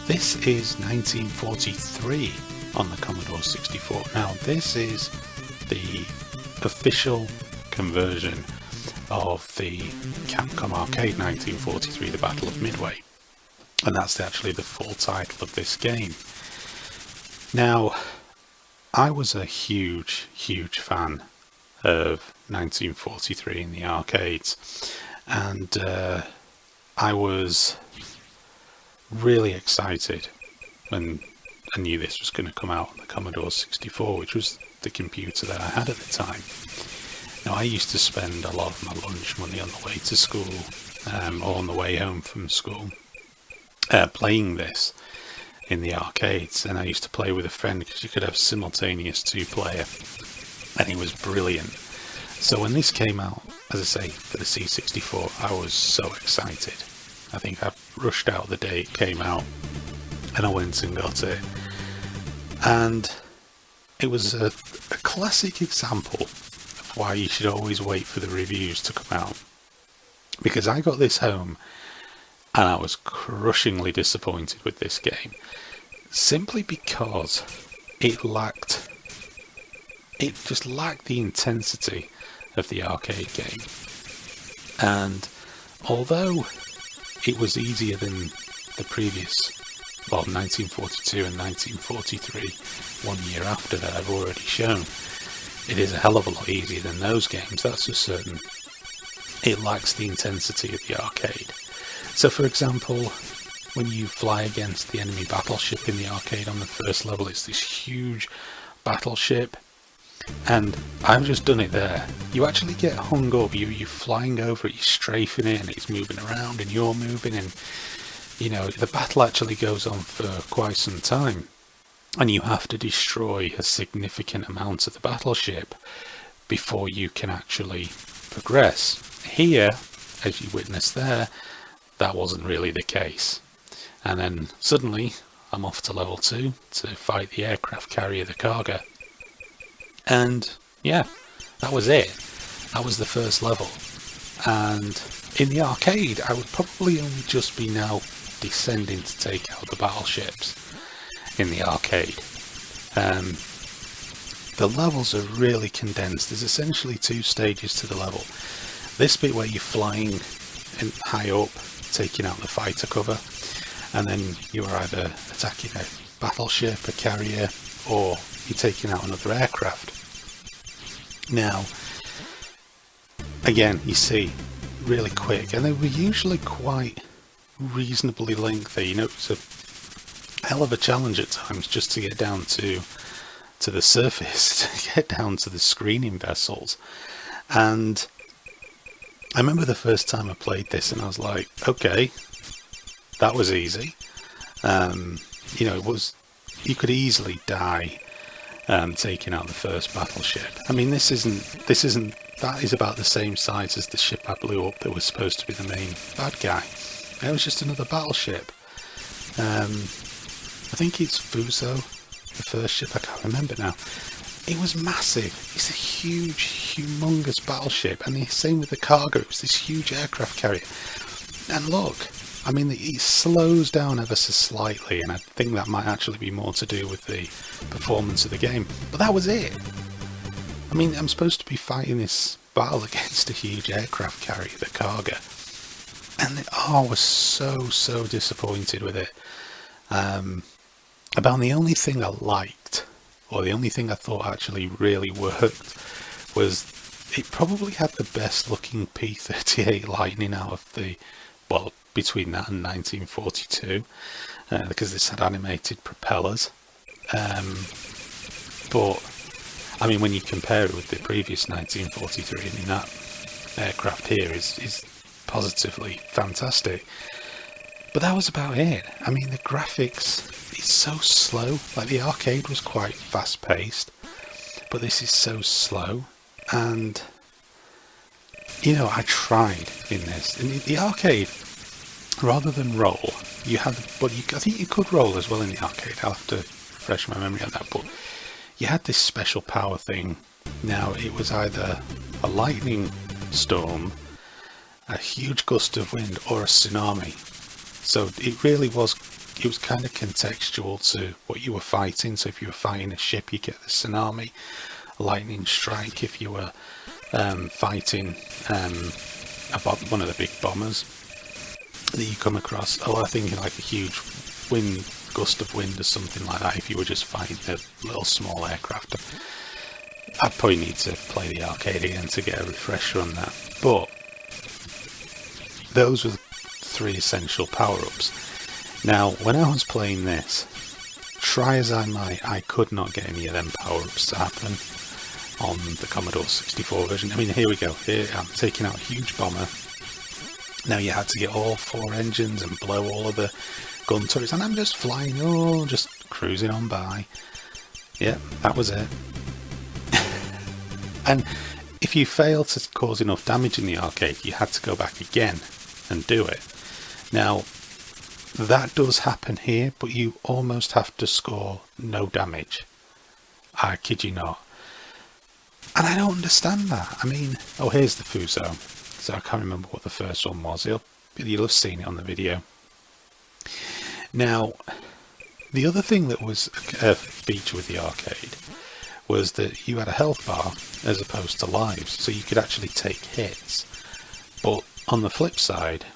This is 1943 on the Commodore 64. Now this is the official conversion of the Capcom arcade 1943, the Battle of Midway, and that's actually the full title of this game. Now, I was a huge fan of 1943 in the arcades, and I was really excited when I knew this was going to come out on the Commodore 64, which was the computer that I had at the time. Now, I used to spend a lot of my lunch money on the way to school or on the way home from school playing this in the arcades, and I used to play with a friend because you could have simultaneous two-player, and it was brilliant. So when this came out, as I say, for the C64, I was so excited. I think I rushed out the day it came out, and I went and got it. And it was a classic example of why you should always wait for the reviews to come out. Because I got this home, and I was crushingly disappointed with this game. Simply because it just lacked the intensity of the arcade game. And although it was easier than the previous, 1942 and 1943, 1 year after that I've already shown, it is a hell of a lot easier than those games, that's for certain. It lacks the intensity of the arcade. So for example, when you fly against the enemy battleship in the arcade on the first level, it's this huge battleship, and I've just done it there. You actually get hung up, you're flying over it, you're strafing it, and it's moving around, and you're moving, and you know, the battle actually goes on for quite some time, and you have to destroy a significant amount of the battleship before you can actually progress. Here, as you witnessed there, that wasn't really the case. And then suddenly I'm off to level 2 to fight the aircraft carrier, the Cargo. And yeah, that was it. That was the first level. And in the arcade, I would probably only just be now descending to take out the battleships in the arcade. The levels are really condensed. There's essentially 2 stages to the level. This bit where you're flying high up, taking out the fighter cover, and then you're either attacking a battleship, a carrier, or you're taking out another aircraft. Now, again, you see, really quick, and they were usually quite reasonably lengthy. You know, it was a hell of a challenge at times just to get down to the surface, to get down to the screening vessels. And I remember the first time I played this, and I was like, okay, that was easy. You know, you could easily die taking out the first battleship. I mean, that is about the same size as the ship I blew up that was supposed to be the main bad guy. It was just another battleship. I think it's Fuso, the first ship, I can't remember now. It was massive. It's a huge, humongous battleship, and the same with the Cargo. It was this huge aircraft carrier. And look, I mean, it slows down ever so slightly, and I think that might actually be more to do with the performance of the game. But that was it. I mean, I'm supposed to be fighting this battle against a huge aircraft carrier, the Cargo. And I was so disappointed with it. About the only thing I liked, or the only thing I thought actually really worked, was it probably had the best looking P-38 Lightning out of the, between that and 1942, because this had animated propellers. But, I mean, when you compare it with the previous 1943, I mean, that aircraft here is positively fantastic. But that was about it. I mean, the graphics, it's so slow. Like, the arcade was quite fast-paced, but this is so slow. And, you know, I tried in this. In the arcade, rather than roll, you had, I think you could roll as well in the arcade. I'll have to refresh my memory on that. But you had this special power thing. Now, it was either a lightning storm, a huge gust of wind, or a tsunami. So it really was it was kind of contextual to what you were fighting. So if you were fighting a ship, you get the tsunami, lightning strike. If you were fighting one of the big bombers that you come across, I think like a huge gust of wind or something like that. If you were just fighting a little small aircraft, I'd probably need to play the arcade again to get a refresher on that. But those were the 3 essential power-ups. Now, when I was playing this, try as I might, I could not get any of them power-ups to happen on the Commodore 64 version. I mean, here we go. Here I'm taking out a huge bomber. Now you had to get all 4 engines and blow all of the gun turrets, and I'm just flying, just cruising on by. Yeah, that was it. And if you failed to cause enough damage in the arcade, you had to go back again and do it. Now, that does happen here, but you almost have to score no damage. I kid you not. And I don't understand that. I mean, oh, here's the Fuso. So I can't remember what the first one was. You'll have seen it on the video. Now, the other thing that was a feature with the arcade was that you had a health bar as opposed to lives, so you could actually take hits. But on the flip side,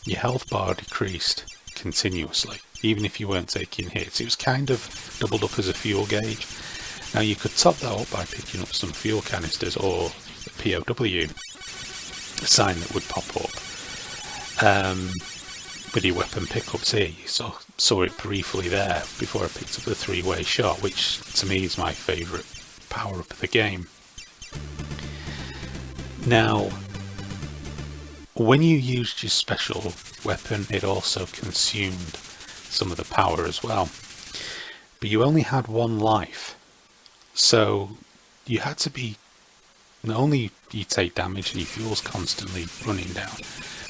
your health bar decreased continuously, even if you weren't taking hits. It was kind of doubled up as a fuel gauge. Now you could top that up by picking up some fuel canisters or the POW sign that would pop up. With your weapon pickups here, you saw it briefly there before I picked up the 3-way shot, which to me is my favourite power up of the game. Now, when you used your special weapon, it also consumed some of the power as well. But you only had 1 life, so you had to be, not only you take damage and your fuel's constantly running down,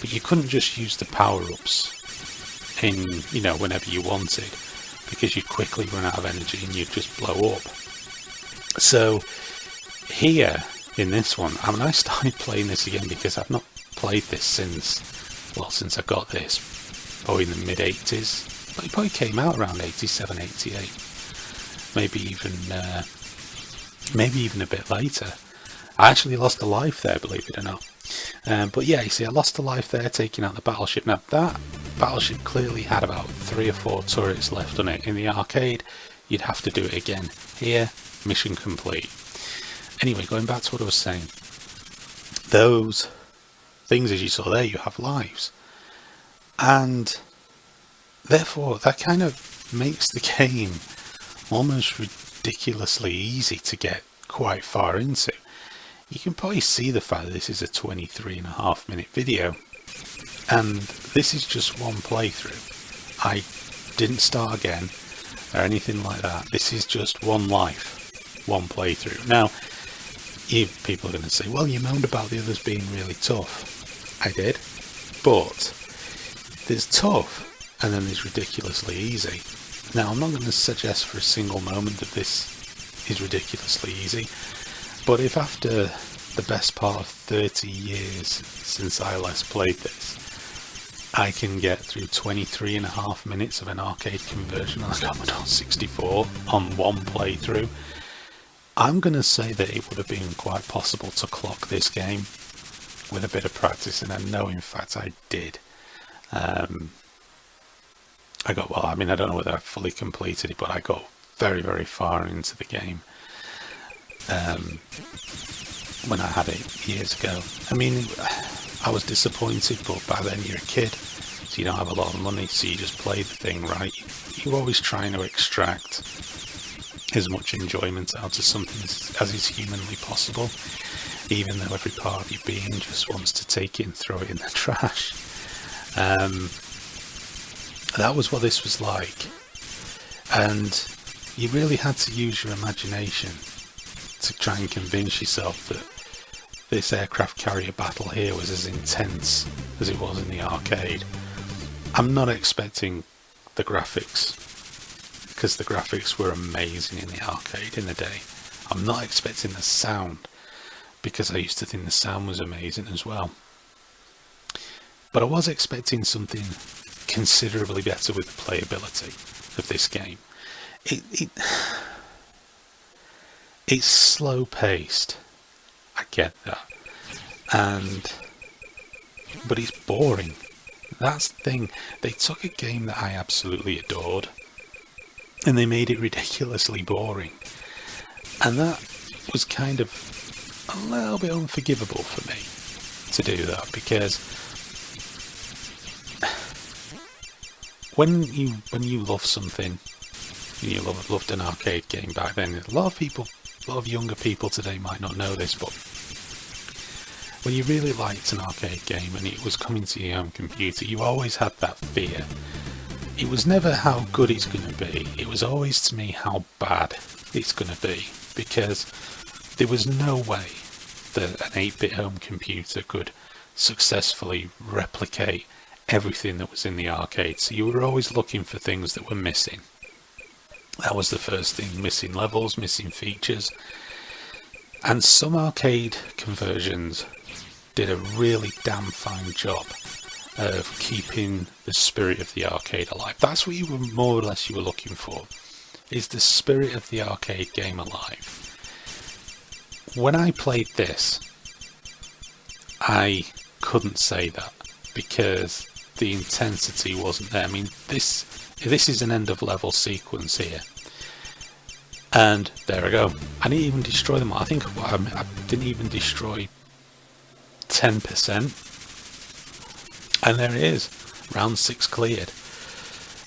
but you couldn't just use the power-ups in, whenever you wanted, because you'd quickly run out of energy and you'd just blow up. So here in this one, I started playing this again because I've not played this since I got this, probably in the mid-80s. But it probably came out around 87, 88, maybe even a bit later. I actually lost a life there, believe it or not. But yeah, you see, I lost a life there taking out the battleship. Now, that battleship clearly had about 3 or 4 turrets left on it. In the arcade, you'd have to do it again. Here, mission complete. Anyway, going back to what I was saying. Those things, as you saw there, you have lives. And therefore, that kind of makes the game almost ridiculously easy to get quite far into. You can probably see the fact that this is a 23.5-minute video, and this is just one playthrough. I didn't start again or anything like that. This is just one life, one playthrough. Now, people are going to say, well, you moaned about the others being really tough. I did, but there's tough and then there's ridiculously easy. Now, I'm not going to suggest for a single moment that this is ridiculously easy. But if after the best part of 30 years since I last played this, I can get through 23.5 minutes of an arcade conversion on the Commodore 64 on one playthrough, I'm going to say that it would have been quite possible to clock this game with a bit of practice, and I know in fact I did. I don't know whether I fully completed it, but I got very, very far into the game. When I had it years ago. I mean, I was disappointed, but by then you're a kid, so you don't have a lot of money, so you just play the thing right. You're always trying to extract as much enjoyment out of something as is humanly possible, even though every part of your being just wants to take it and throw it in the trash. That was what this was like, and you really had to use your imagination to try and convince yourself that this aircraft carrier battle here was as intense as it was in the arcade. I'm not expecting the graphics, because the graphics were amazing in the arcade in the day. I'm not expecting the sound, because I used to think the sound was amazing as well. But I was expecting something considerably better with the playability of this game. It's slow paced. I get that. But it's boring. That's the thing. They took a game that I absolutely adored and they made it ridiculously boring. And that was kind of a little bit unforgivable for me to do that, because when you love something, you loved an arcade game back then, a lot of younger people today might not know this, but when you really liked an arcade game and it was coming to your home computer, you always had that fear. It was never how good it's going to be, it was always to me how bad it's going to be, because there was no way that an 8-bit home computer could successfully replicate everything that was in the arcade, so you were always looking for things that were missing. That was the first thing, missing levels, missing features. And some arcade conversions did a really damn fine job of keeping the spirit of the arcade alive. That's what you were more or less looking for, is the spirit of the arcade game alive. When I played this, I couldn't say that, because the intensity wasn't there. I mean, this is an end of level sequence here, and there I go. I didn't even destroy them all. I think I didn't even destroy 10%, and there it is, round 6 cleared.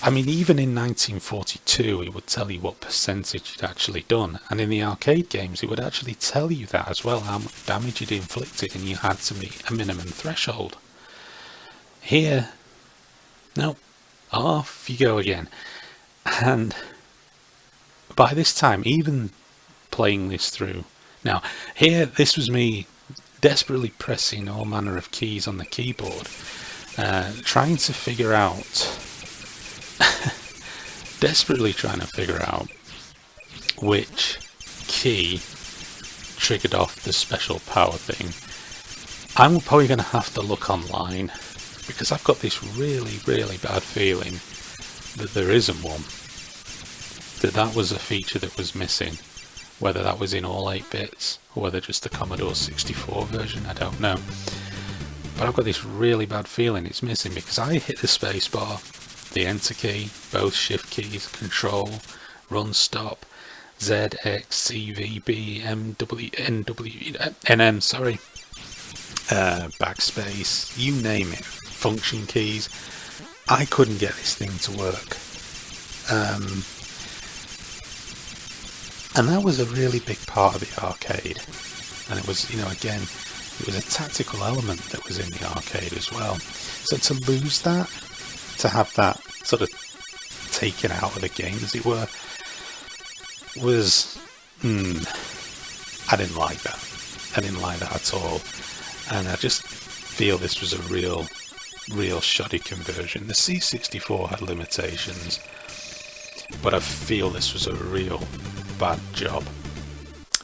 I mean, even in 1942 it would tell you what percentage you'd actually done, and in the arcade games it would actually tell you that as well, how much damage you'd inflicted, and you had to meet a minimum threshold. Here, no, off you go again. And by this time, even playing this through, now here, this was me desperately pressing all manner of keys on the keyboard, trying to figure out desperately trying to figure out which key triggered off the special power thing. I'm probably going to have to look online, because I've got this really, really bad feeling that there isn't one. That was a feature that was missing. Whether that was in all 8 bits, or whether just the Commodore 64 version, I don't know. But I've got this really bad feeling it's missing, because I hit the spacebar, the enter key, both shift keys, control, run stop, Z, X, C, V, B, M, W, N, W, NM, sorry, backspace, you name it, function keys. I couldn't get this thing to work. And that was a really big part of the arcade. And it was, again, it was a tactical element that was in the arcade as well. So to lose that, to have that sort of taken out of the game, as it were, was, I didn't like that. I didn't like that at all. And I just feel this was a real shoddy conversion. The C64 had limitations, but I feel this was a real bad job.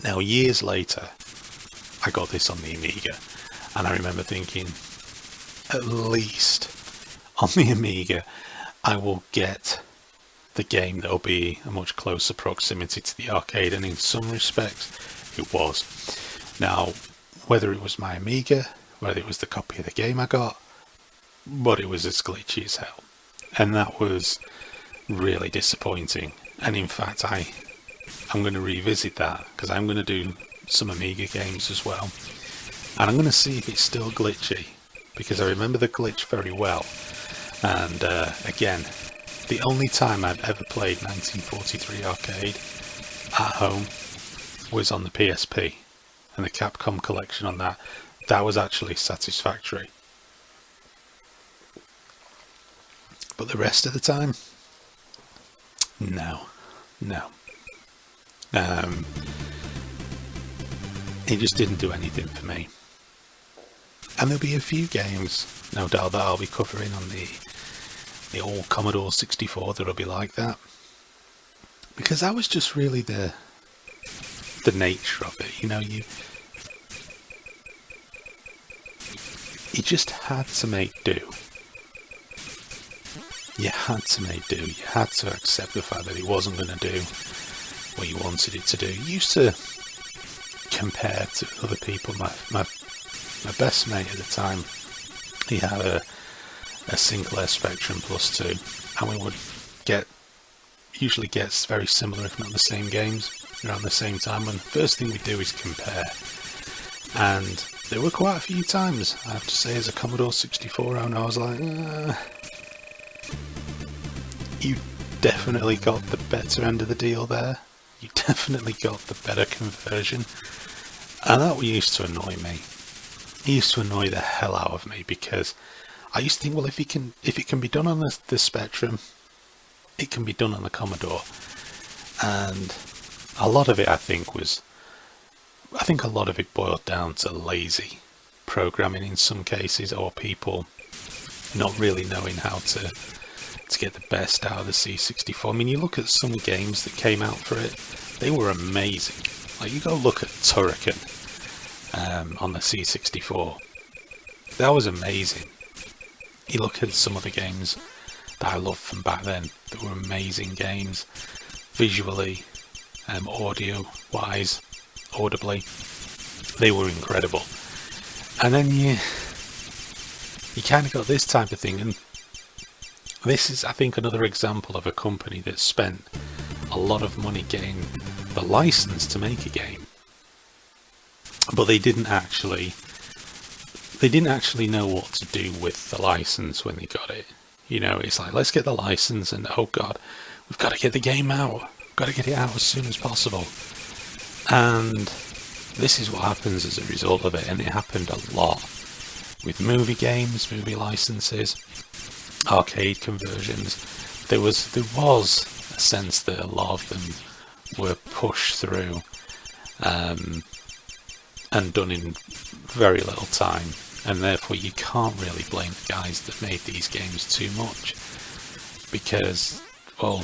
Now, years later, I got this on the Amiga, and I remember thinking, at least on the Amiga, I will get the game that will be a much closer proximity to the arcade, and in some respects, it was. Now, whether it was my Amiga, whether it was the copy of the game I got, but it was as glitchy as hell, and that was really disappointing. And in fact, I'm going to revisit that, because I'm going to do some Amiga games as well, and I'm going to see if it's still glitchy, because I remember the glitch very well. And again, the only time I've ever played 1943 arcade at home was on the PSP, and the Capcom collection on that was actually satisfactory. But the rest of the time, no. It just didn't do anything for me. And there'll be a few games, no doubt, that I'll be covering on the old Commodore 64 that'll be like that. Because that was just really the nature of it, you just had to make do. you had to make do. You had to accept the fact that it wasn't going to do what you wanted it to do. You used to compare to other people. My best mate at the time, he had a Sinclair Spectrum Plus 2, and we would usually get very similar, if not the same games, around the same time. And the first thing we do is compare. And there were quite a few times, I have to say, as a Commodore 64 owner, I was like, you definitely got the better end of the deal there. You definitely got the better conversion. And that used to annoy me. It used to annoy the hell out of me, because I used to think, well, if it can be done on the Spectrum, it can be done on the Commodore. And a lot of it, I think a lot of it boiled down to lazy programming in some cases, or people not really knowing how to get the best out of the C64. I mean, you look at some games that came out for it, they were amazing. Like, you go look at Turrican on the C64. That was amazing. You look at some of the games that I loved from back then, that were amazing games, visually, audio-wise, audibly, they were incredible. And then you kind of got this type of thing, and this is, I think, another example of a company that spent a lot of money getting the license to make a game, but they didn't actually know what to do with the license when they got it. You know, it's like, let's get the license, and oh god, we've got to get the game out. We've got to get it out as soon as possible. And this is what happens as a result of it, and it happened a lot with movie games, movie licenses, arcade conversions. There was a sense that a lot of them were pushed through and done in very little time, and therefore you can't really blame the guys that made these games too much, because, well,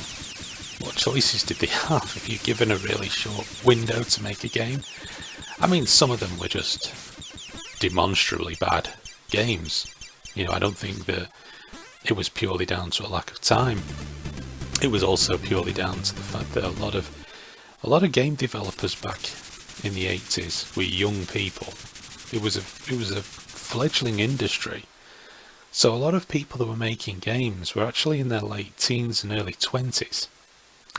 what choices did they have if you're given a really short window to make a game? I mean, some of them were just demonstrably bad games. You know, I don't think that it was purely down to a lack of time. It was also purely down to the fact that a lot of game developers back in the 80s were young people. It was a fledgling industry. So a lot of people that were making games were actually in their late teens and early 20s.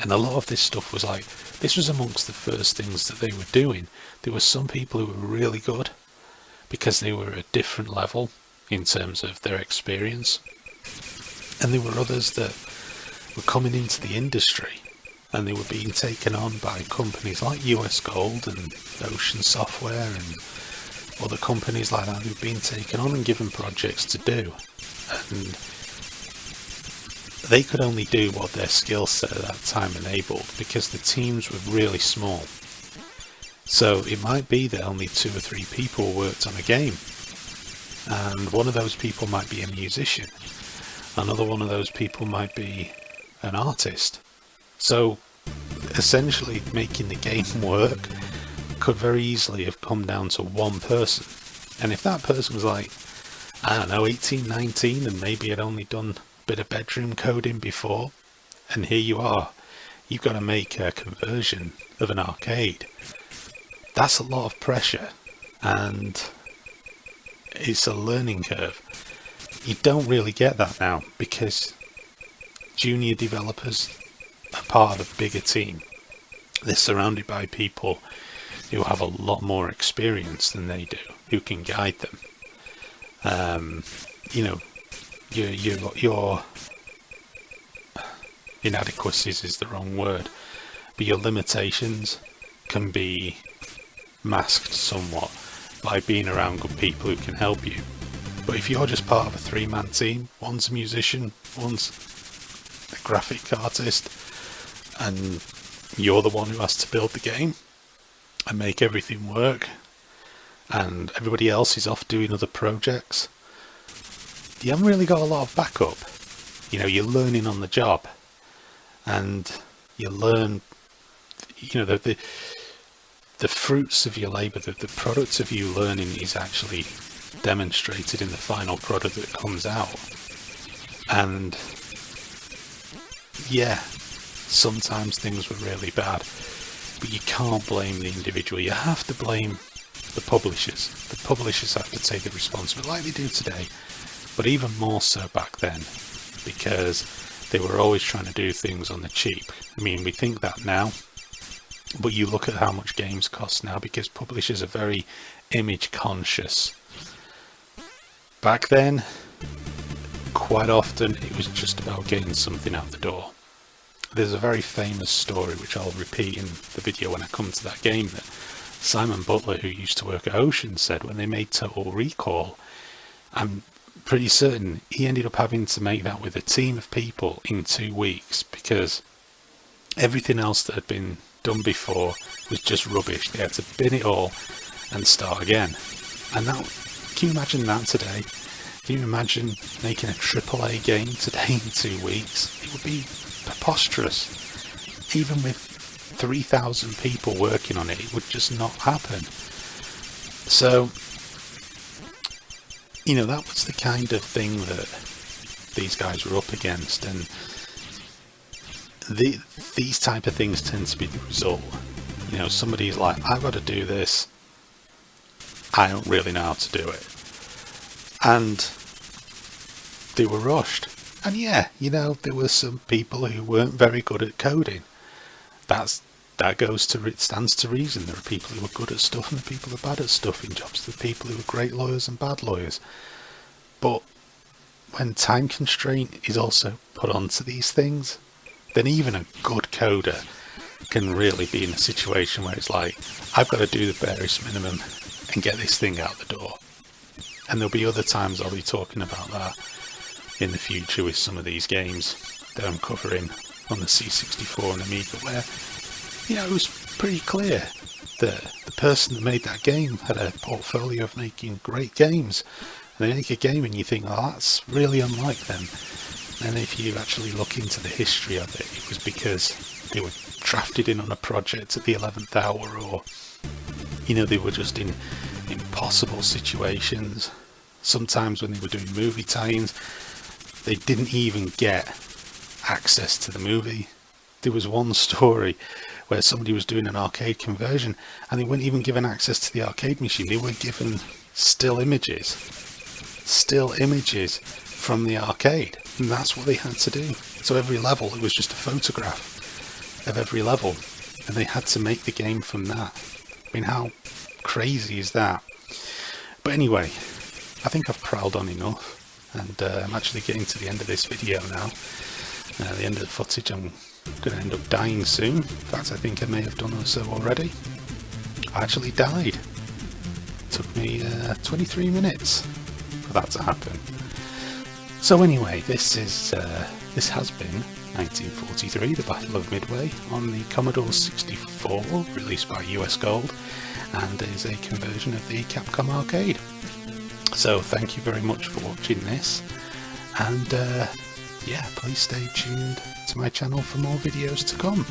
And a lot of this stuff was like, this was amongst the first things that they were doing. There were some people who were really good because they were at a different level in terms of their experience. And there were others that were coming into the industry and they were being taken on by companies like US Gold and Ocean Software and other companies like that who were being taken on and given projects to do. And they could only do what their skill set at that time enabled, because the teams were really small. So it might be that only 2 or 3 people worked on a game, and one of those people might be a musician, another one of those people might be an artist. So essentially making the game work could very easily have come down to one person. And if that person was like, I don't know, 18, 19, and maybe had only done bit of bedroom coding before, and here you are, you've got to make a conversion of an arcade. That's a lot of pressure, and it's a learning curve. You don't really get that now, because junior developers are part of a bigger team. They're surrounded by people who have a lot more experience than they do, who can guide them. You know, your inadequacies is the wrong word, but your limitations can be masked somewhat by being around good people who can help you. But if you're just part of a 3-man team, one's a musician, one's a graphic artist, and you're the one who has to build the game and make everything work, and everybody else is off doing other projects, you haven't really got a lot of backup. You know, you're learning on the job, and you learn, you know, the fruits of your labour, the product of you learning is actually demonstrated in the final product that comes out. And yeah, sometimes things were really bad, but you can't blame the individual. You have to blame the publishers. The publishers have to take the responsibility like they do today, but even more so back then, because they were always trying to do things on the cheap. I mean, we think that now, but you look at how much games cost now, because publishers are very image conscious. Back then, quite often it was just about getting something out the door. There's a very famous story which I'll repeat in the video when I come to that game, that Simon Butler, who used to work at Ocean, said when they made Total Recall, I'm pretty certain he ended up having to make that with a team of people in 2 weeks, because everything else that had been done before was just rubbish. They had to bin it all and start again. And that, can you imagine that today? Can you imagine making a AAA game today in 2 weeks? It would be preposterous. Even with 3,000 people working on it, it would just not happen. So, you know, that was the kind of thing that these guys were up against, and these type of things tend to be the result. You know, somebody's like, I've got to do this, I don't really know how to do it, and they were rushed. And yeah, you know, there were some people who weren't very good at coding. That stands to reason. There are people who are good at stuff and there are people who are bad at stuff in jobs. There are people who are great lawyers and bad lawyers. But when time constraint is also put onto these things, then even a good coder can really be in a situation where it's like, I've got to do the barest minimum and get this thing out the door. And there'll be other times I'll be talking about that in the future with some of these games that I'm covering on the C64 and Amiga, where, you know, it was pretty clear that the person that made that game had a portfolio of making great games. And they make a game and you think, oh, that's really unlike them. And if you actually look into the history of it, it was because they were drafted in on a project at the 11th hour, or, you know, they were just in impossible situations. Sometimes when they were doing movie tie-ins, they didn't even get access to the movie. There was one story where somebody was doing an arcade conversion and they weren't even given access to the arcade machine. They were given still images from the arcade, and that's what they had to do. So every level, it was just a photograph of every level, and they had to make the game from that. I mean, how crazy is that? But anyway, I think I've prowled on enough, and I'm actually getting to the end of this video now. The end of the footage. I'm going to end up dying soon. In fact, I think I may have done so already. I actually died. It took me 23 minutes for that to happen. So anyway, this has been 1943, the Battle of Midway on the Commodore 64, released by US Gold, and is a conversion of the Capcom arcade. So thank you very much for watching this, and yeah, please stay tuned to my channel for more videos to come.